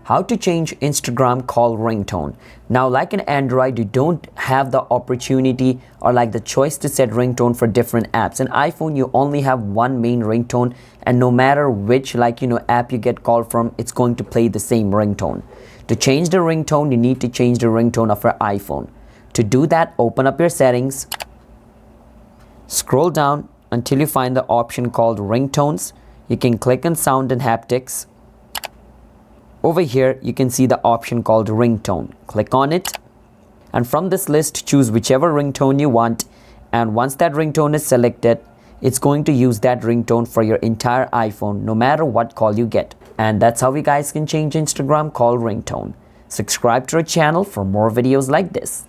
How to change Instagram call ringtone. Now, like in Android, you don't have the opportunity or like the choice to set ringtone for different apps. In iPhone, you only have one main ringtone, and no matter which app you get called from, it's going to play the same ringtone. To change the ringtone, you need to change the ringtone of your iPhone. To do that, open up your settings, scroll down until you find the option called ringtones. You can click on sound and haptics. Over here, you can see the option called ringtone. Click on it, and from this list, choose whichever ringtone you want. And once that ringtone is selected, it's going to use that ringtone for your entire iPhone, no matter what call you get. And that's how you guys can change Instagram call ringtone. Subscribe to our channel for more videos like this.